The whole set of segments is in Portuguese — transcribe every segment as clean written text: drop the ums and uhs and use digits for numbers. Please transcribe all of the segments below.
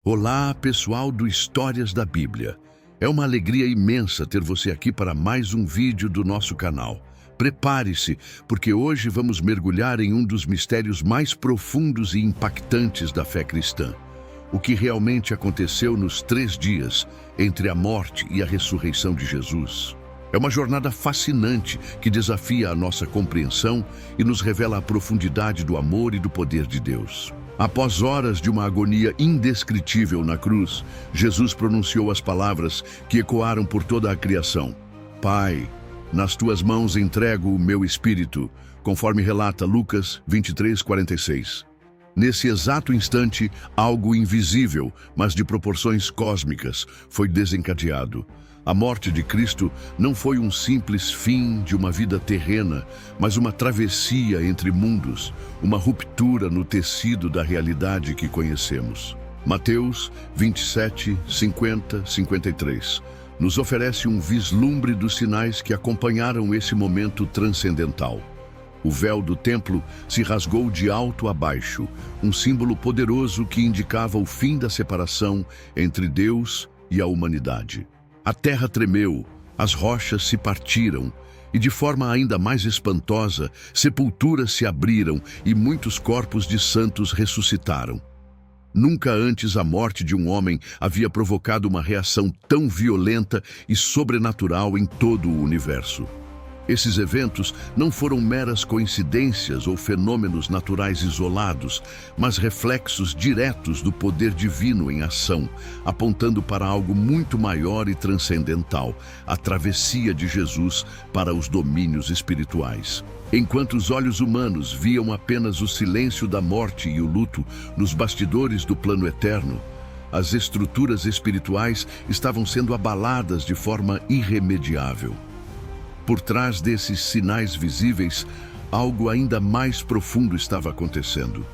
Olá, pessoal do Histórias da Bíblia. É uma alegria imensa ter você aqui para mais um vídeo do nosso canal. Prepare-se, porque hoje vamos mergulhar em um dos mistérios mais profundos e impactantes da fé cristã. O que realmente aconteceu nos 3 dias entre a morte e a ressurreição de Jesus. É uma jornada fascinante que desafia a nossa compreensão e nos revela a profundidade do amor e do poder de Deus. Após horas de uma agonia indescritível na cruz, Jesus pronunciou as palavras que ecoaram por toda a criação. Pai, nas tuas mãos entrego o meu espírito, conforme relata Lucas 23:46. Nesse exato instante, algo invisível, mas de proporções cósmicas, foi desencadeado. A morte de Cristo não foi um simples fim de uma vida terrena, mas uma travessia entre mundos, uma ruptura no tecido da realidade que conhecemos. Mateus 27, 50, 53 nos oferece um vislumbre dos sinais que acompanharam esse momento transcendental. O véu do templo se rasgou de alto a baixo, um símbolo poderoso que indicava o fim da separação entre Deus e a humanidade. A terra tremeu, as rochas se partiram, e de forma ainda mais espantosa, sepulturas se abriram e muitos corpos de santos ressuscitaram. Nunca antes a morte de um homem havia provocado uma reação tão violenta e sobrenatural em todo o universo. Esses eventos não foram meras coincidências ou fenômenos naturais isolados, mas reflexos diretos do poder divino em ação, apontando para algo muito maior e transcendental, a travessia de Jesus para os domínios espirituais. Enquanto os olhos humanos viam apenas o silêncio da morte e o luto nos bastidores do plano eterno, as estruturas espirituais estavam sendo abaladas de forma irremediável. Por trás desses sinais visíveis, algo ainda mais profundo estava acontecendo.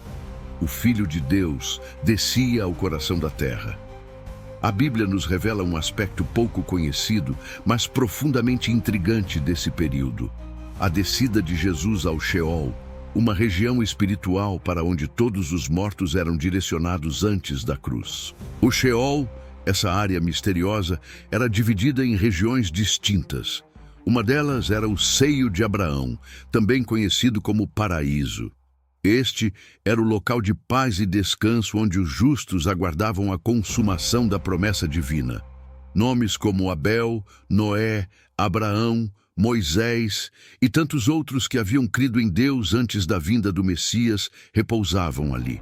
O Filho de Deus descia ao coração da terra. A Bíblia nos revela um aspecto pouco conhecido, mas profundamente intrigante desse período. A descida de Jesus ao Sheol, uma região espiritual para onde todos os mortos eram direcionados antes da cruz. O Sheol, essa área misteriosa, era dividida em regiões distintas. Uma delas era o seio de Abraão, também conhecido como paraíso. Este era o local de paz e descanso onde os justos aguardavam a consumação da promessa divina. Nomes como Abel, Noé, Abraão, Moisés e tantos outros que haviam crido em Deus antes da vinda do Messias repousavam ali.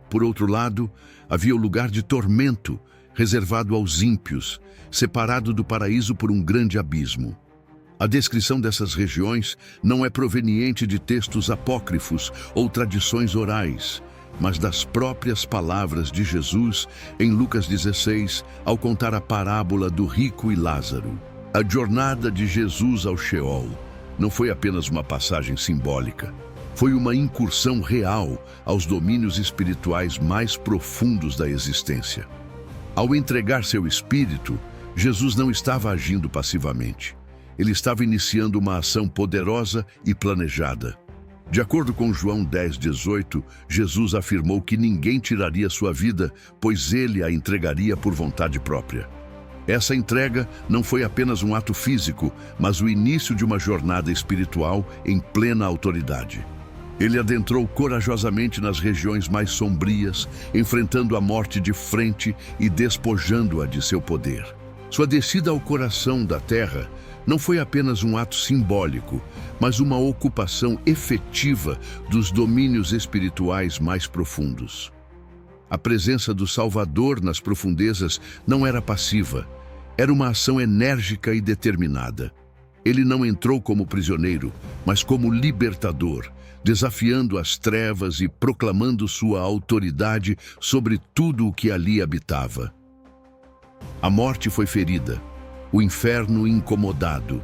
Por outro lado, havia o lugar de tormento, reservado aos ímpios, separado do paraíso por um grande abismo. A descrição dessas regiões não é proveniente de textos apócrifos ou tradições orais, mas das próprias palavras de Jesus em Lucas 16, ao contar a parábola do rico e Lázaro. A jornada de Jesus ao Sheol não foi apenas uma passagem simbólica, foi uma incursão real aos domínios espirituais mais profundos da existência. Ao entregar seu espírito, Jesus não estava agindo passivamente. Ele estava iniciando uma ação poderosa e planejada. De acordo com João 10:18, Jesus afirmou que ninguém tiraria sua vida, pois ele a entregaria por vontade própria. Essa entrega não foi apenas um ato físico, mas o início de uma jornada espiritual em plena autoridade. Ele adentrou corajosamente nas regiões mais sombrias, enfrentando a morte de frente e despojando-a de seu poder. Sua descida ao coração da terra não foi apenas um ato simbólico, mas uma ocupação efetiva dos domínios espirituais mais profundos. A presença do Salvador nas profundezas não era passiva, era uma ação enérgica e determinada. Ele não entrou como prisioneiro, mas como libertador, desafiando as trevas e proclamando sua autoridade sobre tudo o que ali habitava. A morte foi ferida, o inferno incomodado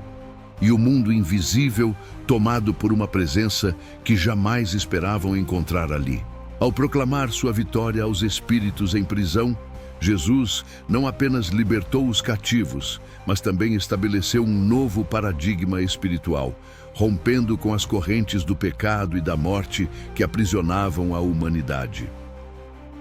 e o mundo invisível tomado por uma presença que jamais esperavam encontrar ali. Ao proclamar sua vitória aos espíritos em prisão, Jesus não apenas libertou os cativos, mas também estabeleceu um novo paradigma espiritual, rompendo com as correntes do pecado e da morte que aprisionavam a humanidade.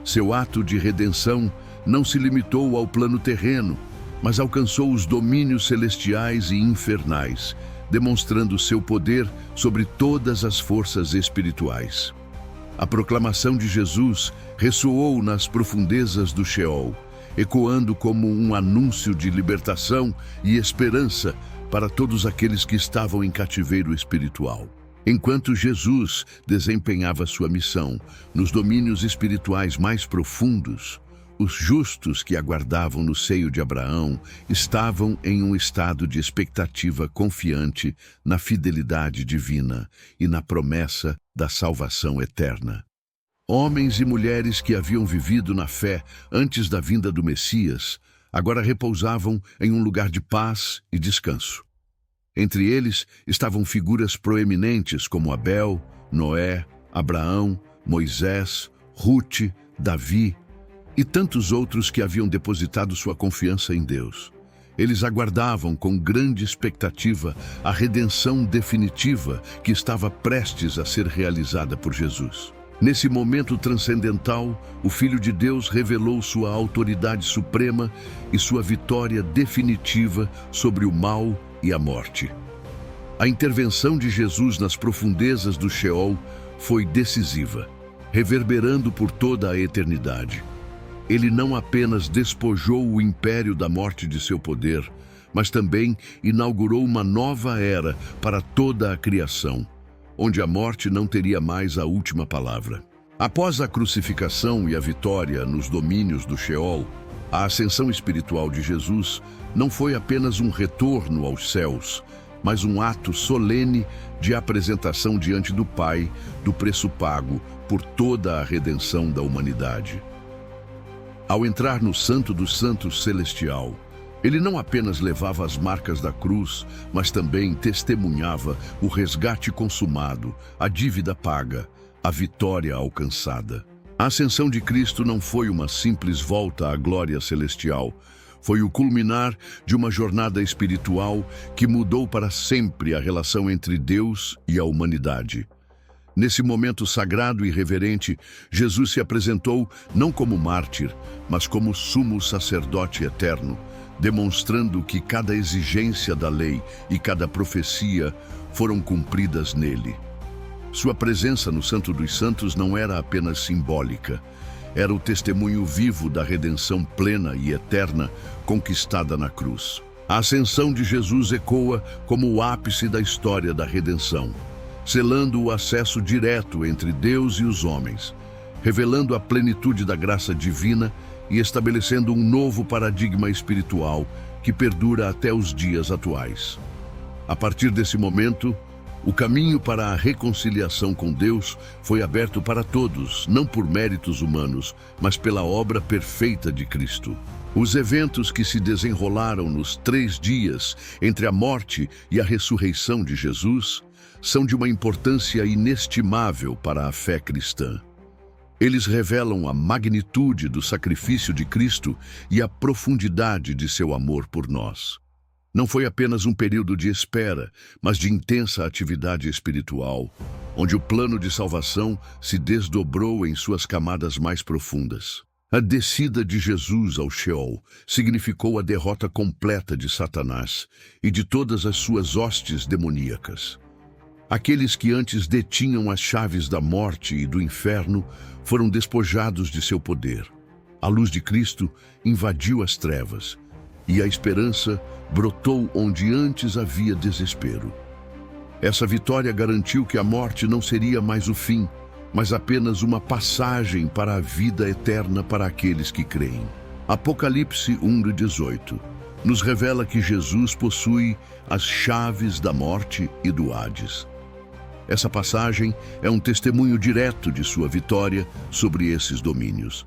Seu ato de redenção não se limitou ao plano terreno, mas alcançou os domínios celestiais e infernais, demonstrando seu poder sobre todas as forças espirituais. A proclamação de Jesus ressoou nas profundezas do Sheol, ecoando como um anúncio de libertação e esperança para todos aqueles que estavam em cativeiro espiritual. Enquanto Jesus desempenhava sua missão nos domínios espirituais mais profundos, os justos que aguardavam no seio de Abraão estavam em um estado de expectativa confiante na fidelidade divina e na promessa da salvação eterna. Homens e mulheres que haviam vivido na fé antes da vinda do Messias, agora repousavam em um lugar de paz e descanso. Entre eles estavam figuras proeminentes como Abel, Noé, Abraão, Moisés, Rute, Davi e tantos outros que haviam depositado sua confiança em Deus. Eles aguardavam com grande expectativa a redenção definitiva que estava prestes a ser realizada por Jesus. Nesse momento transcendental, o Filho de Deus revelou sua autoridade suprema e sua vitória definitiva sobre o mal e a morte. A intervenção de Jesus nas profundezas do Sheol foi decisiva, reverberando por toda a eternidade. Ele não apenas despojou o império da morte de seu poder, mas também inaugurou uma nova era para toda a criação, onde a morte não teria mais a última palavra. Após a crucificação e a vitória nos domínios do Sheol, a ascensão espiritual de Jesus não foi apenas um retorno aos céus, mas um ato solene de apresentação diante do Pai do preço pago por toda a redenção da humanidade. Ao entrar no Santo dos Santos celestial, ele não apenas levava as marcas da cruz, mas também testemunhava o resgate consumado, a dívida paga, a vitória alcançada. A ascensão de Cristo não foi uma simples volta à glória celestial, foi o culminar de uma jornada espiritual que mudou para sempre a relação entre Deus e a humanidade. Nesse momento sagrado e reverente, Jesus se apresentou não como mártir, mas como sumo sacerdote eterno, demonstrando que cada exigência da lei e cada profecia foram cumpridas nele. Sua presença no Santo dos Santos não era apenas simbólica, era o testemunho vivo da redenção plena e eterna conquistada na cruz. A ascensão de Jesus ecoa como o ápice da história da redenção, selando o acesso direto entre Deus e os homens, revelando a plenitude da graça divina e estabelecendo um novo paradigma espiritual que perdura até os dias atuais. A partir desse momento, o caminho para a reconciliação com Deus foi aberto para todos, não por méritos humanos, mas pela obra perfeita de Cristo. Os eventos que se desenrolaram nos 3 dias entre a morte e a ressurreição de Jesus são de uma importância inestimável para a fé cristã. Eles revelam a magnitude do sacrifício de Cristo e a profundidade de seu amor por nós. Não foi apenas um período de espera, mas de intensa atividade espiritual, onde o plano de salvação se desdobrou em suas camadas mais profundas. A descida de Jesus ao Sheol significou a derrota completa de Satanás e de todas as suas hostes demoníacas. Aqueles que antes detinham as chaves da morte e do inferno foram despojados de seu poder. A luz de Cristo invadiu as trevas e a esperança brotou onde antes havia desespero. Essa vitória garantiu que a morte não seria mais o fim, mas apenas uma passagem para a vida eterna para aqueles que creem. Apocalipse 1:18 nos revela que Jesus possui as chaves da morte e do Hades. Essa passagem é um testemunho direto de sua vitória sobre esses domínios.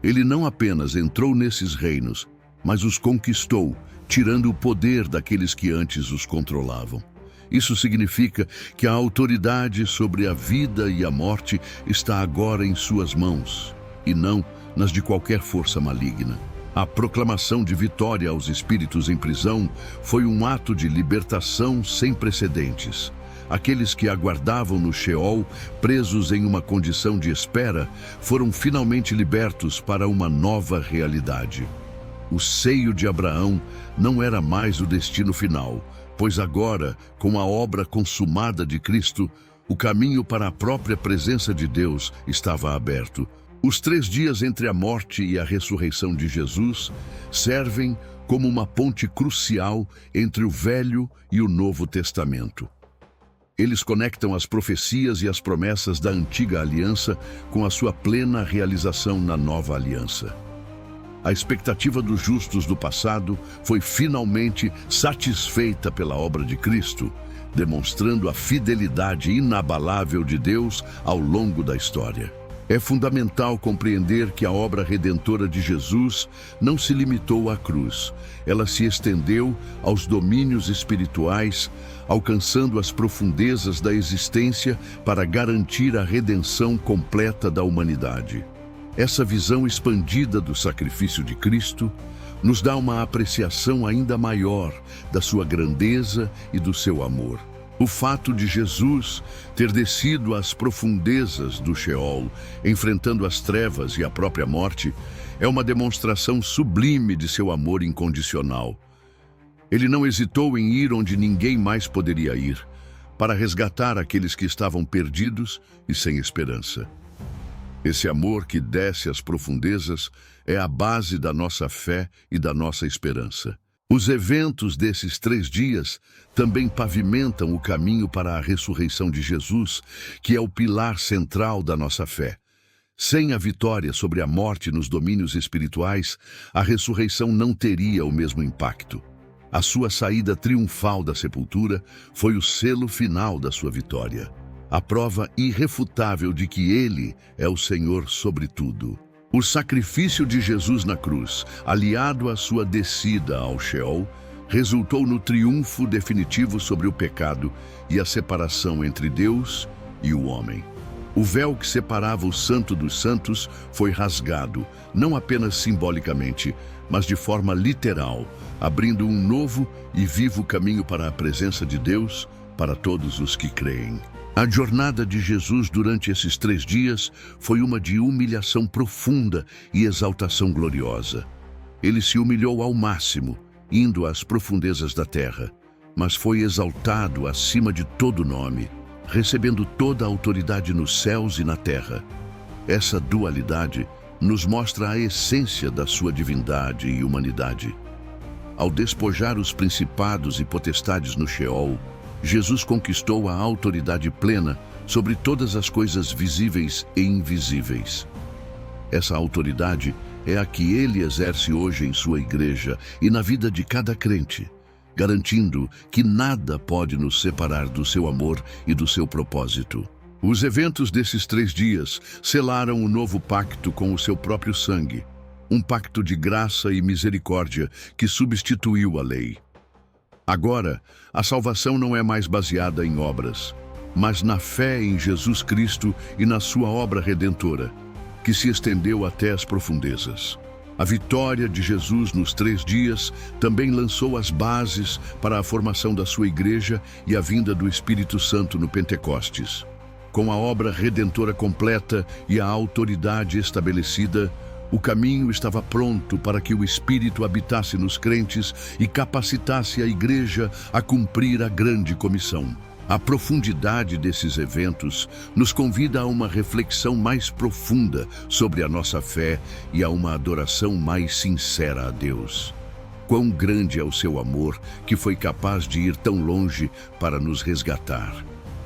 Ele não apenas entrou nesses reinos, mas os conquistou, tirando o poder daqueles que antes os controlavam. Isso significa que a autoridade sobre a vida e a morte está agora em suas mãos, e não nas de qualquer força maligna. A proclamação de vitória aos espíritos em prisão foi um ato de libertação sem precedentes, aqueles que aguardavam no Sheol, presos em uma condição de espera, foram finalmente libertos para uma nova realidade. O seio de Abraão não era mais o destino final, pois agora, com a obra consumada de Cristo, o caminho para a própria presença de Deus estava aberto. Os 3 dias entre a morte e a ressurreição de Jesus servem como uma ponte crucial entre o Velho e o Novo Testamento. Eles conectam as profecias e as promessas da antiga aliança com a sua plena realização na nova aliança. A expectativa dos justos do passado foi finalmente satisfeita pela obra de Cristo, demonstrando a fidelidade inabalável de Deus ao longo da história. É fundamental compreender que a obra redentora de Jesus não se limitou à cruz. Ela se estendeu aos domínios espirituais, alcançando as profundezas da existência para garantir a redenção completa da humanidade. Essa visão expandida do sacrifício de Cristo nos dá uma apreciação ainda maior da sua grandeza e do seu amor. O fato de Jesus ter descido às profundezas do Sheol, enfrentando as trevas e a própria morte, é uma demonstração sublime de seu amor incondicional. Ele não hesitou em ir onde ninguém mais poderia ir, para resgatar aqueles que estavam perdidos e sem esperança. Esse amor que desce às profundezas é a base da nossa fé e da nossa esperança. Os eventos desses 3 dias também pavimentam o caminho para a ressurreição de Jesus, que é o pilar central da nossa fé. Sem a vitória sobre a morte nos domínios espirituais, a ressurreição não teria o mesmo impacto. A sua saída triunfal da sepultura foi o selo final da sua vitória, a prova irrefutável de que Ele é o Senhor sobre tudo. O sacrifício de Jesus na cruz, aliado à sua descida ao Sheol, resultou no triunfo definitivo sobre o pecado e a separação entre Deus e o homem. O véu que separava o Santo dos Santos foi rasgado, não apenas simbolicamente, mas de forma literal, abrindo um novo e vivo caminho para a presença de Deus para todos os que creem. A jornada de Jesus durante esses 3 dias foi uma de humilhação profunda e exaltação gloriosa. Ele se humilhou ao máximo, indo às profundezas da terra, mas foi exaltado acima de todo nome, recebendo toda a autoridade nos céus e na terra. Essa dualidade nos mostra a essência da sua divindade e humanidade. Ao despojar os principados e potestades no Sheol, Jesus conquistou a autoridade plena sobre todas as coisas visíveis e invisíveis. Essa autoridade é a que Ele exerce hoje em sua igreja e na vida de cada crente, garantindo que nada pode nos separar do seu amor e do seu propósito. Os eventos desses 3 dias selaram o novo pacto com o seu próprio sangue, um pacto de graça e misericórdia que substituiu a lei. Agora, a salvação não é mais baseada em obras, mas na fé em Jesus Cristo e na sua obra redentora, que se estendeu até as profundezas. A vitória de Jesus nos 3 dias também lançou as bases para a formação da sua igreja e a vinda do Espírito Santo no Pentecostes. Com a obra redentora completa e a autoridade estabelecida, o caminho estava pronto para que o Espírito habitasse nos crentes e capacitasse a igreja a cumprir a grande comissão. A profundidade desses eventos nos convida a uma reflexão mais profunda sobre a nossa fé e a uma adoração mais sincera a Deus. Quão grande é o seu amor que foi capaz de ir tão longe para nos resgatar.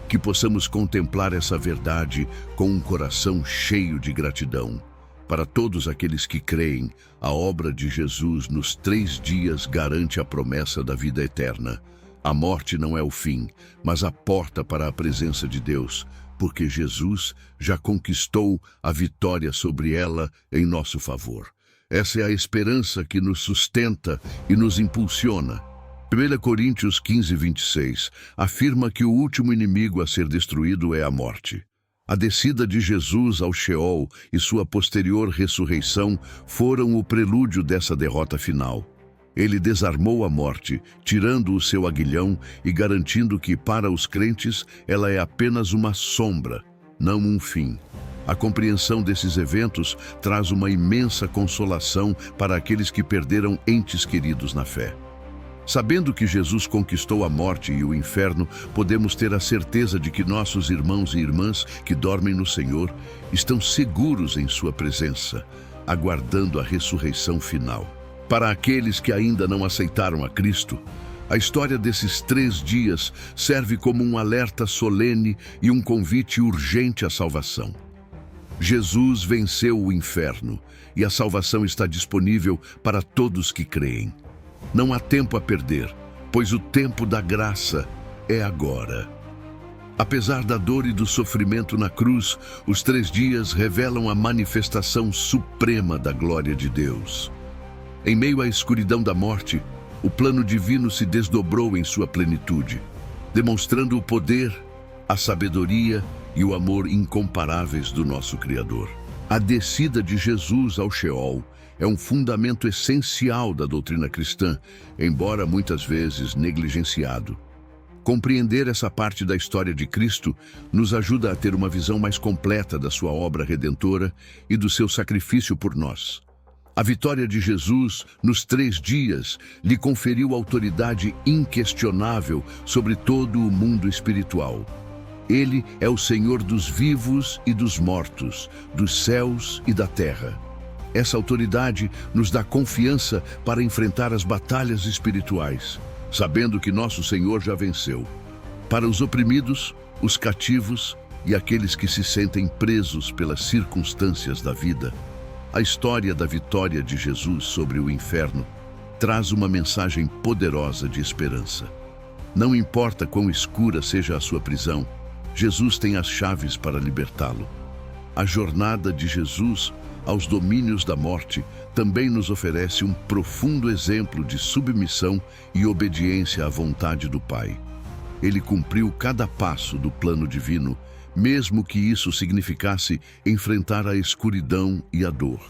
Que possamos contemplar essa verdade com um coração cheio de gratidão. Para todos aqueles que creem, a obra de Jesus nos 3 dias garante a promessa da vida eterna. A morte não é o fim, mas a porta para a presença de Deus, porque Jesus já conquistou a vitória sobre ela em nosso favor. Essa é a esperança que nos sustenta e nos impulsiona. 1 Coríntios 15:26 afirma que o último inimigo a ser destruído é a morte. A descida de Jesus ao Sheol e sua posterior ressurreição foram o prelúdio dessa derrota final. Ele desarmou a morte, tirando o seu aguilhão e garantindo que, para os crentes, ela é apenas uma sombra, não um fim. A compreensão desses eventos traz uma imensa consolação para aqueles que perderam entes queridos na fé. Sabendo que Jesus conquistou a morte e o inferno, podemos ter a certeza de que nossos irmãos e irmãs que dormem no Senhor estão seguros em sua presença, aguardando a ressurreição final. Para aqueles que ainda não aceitaram a Cristo, a história desses 3 dias serve como um alerta solene e um convite urgente à salvação. Jesus venceu o inferno e a salvação está disponível para todos que creem. Não há tempo a perder, pois o tempo da graça é agora. Apesar da dor e do sofrimento na cruz, os 3 dias revelam a manifestação suprema da glória de Deus. Em meio à escuridão da morte, o plano divino se desdobrou em sua plenitude, demonstrando o poder, a sabedoria e o amor incomparáveis do nosso Criador. A descida de Jesus ao Sheol é um fundamento essencial da doutrina cristã, embora muitas vezes negligenciado. Compreender essa parte da história de Cristo nos ajuda a ter uma visão mais completa da sua obra redentora e do seu sacrifício por nós. A vitória de Jesus nos 3 dias lhe conferiu autoridade inquestionável sobre todo o mundo espiritual. Ele é o Senhor dos vivos e dos mortos, dos céus e da terra. Essa autoridade nos dá confiança para enfrentar as batalhas espirituais, sabendo que nosso Senhor já venceu. Para os oprimidos, os cativos e aqueles que se sentem presos pelas circunstâncias da vida, a história da vitória de Jesus sobre o inferno traz uma mensagem poderosa de esperança. Não importa quão escura seja a sua prisão, Jesus tem as chaves para libertá-lo. A jornada de Jesus aos domínios da morte também nos oferece um profundo exemplo de submissão e obediência à vontade do Pai. Ele cumpriu cada passo do plano divino, mesmo que isso significasse enfrentar a escuridão e a dor,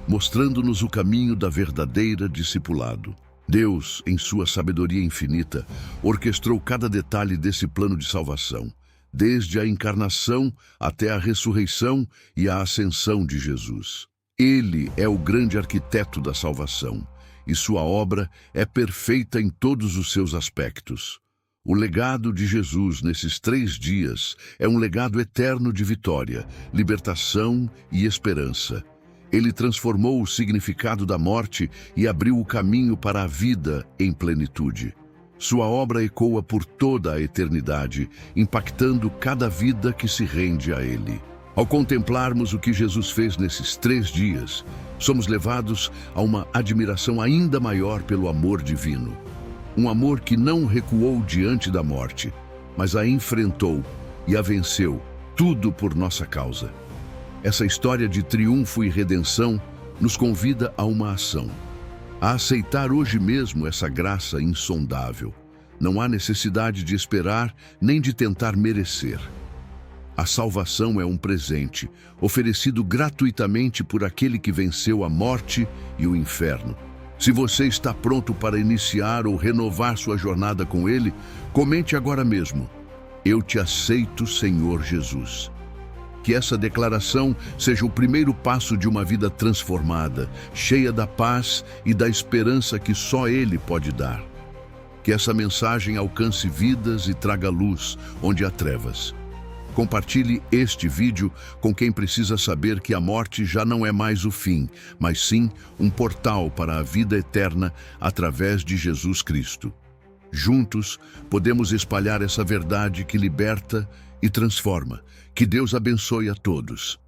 mostrando-nos o caminho da verdadeira discipulado. Deus, em sua sabedoria infinita, orquestrou cada detalhe desse plano de salvação, desde a encarnação até a ressurreição e a ascensão de Jesus. Ele é o grande arquiteto da salvação, e sua obra é perfeita em todos os seus aspectos. O legado de Jesus nesses 3 dias é um legado eterno de vitória, libertação e esperança. Ele transformou o significado da morte e abriu o caminho para a vida em plenitude. Sua obra ecoa por toda a eternidade, impactando cada vida que se rende a Ele. Ao contemplarmos o que Jesus fez nesses 3 dias, somos levados a uma admiração ainda maior pelo amor divino. Um amor que não recuou diante da morte, mas a enfrentou e a venceu, tudo por nossa causa. Essa história de triunfo e redenção nos convida a uma ação. A aceitar hoje mesmo essa graça insondável. Não há necessidade de esperar nem de tentar merecer. A salvação é um presente, oferecido gratuitamente por aquele que venceu a morte e o inferno. Se você está pronto para iniciar ou renovar sua jornada com Ele, comente agora mesmo: "Eu te aceito, Senhor Jesus." Que essa declaração seja o primeiro passo de uma vida transformada, cheia da paz e da esperança que só Ele pode dar. Que essa mensagem alcance vidas e traga luz onde há trevas. Compartilhe este vídeo com quem precisa saber que a morte já não é mais o fim, mas sim um portal para a vida eterna através de Jesus Cristo. Juntos, podemos espalhar essa verdade que liberta e transforma. Que Deus abençoe a todos.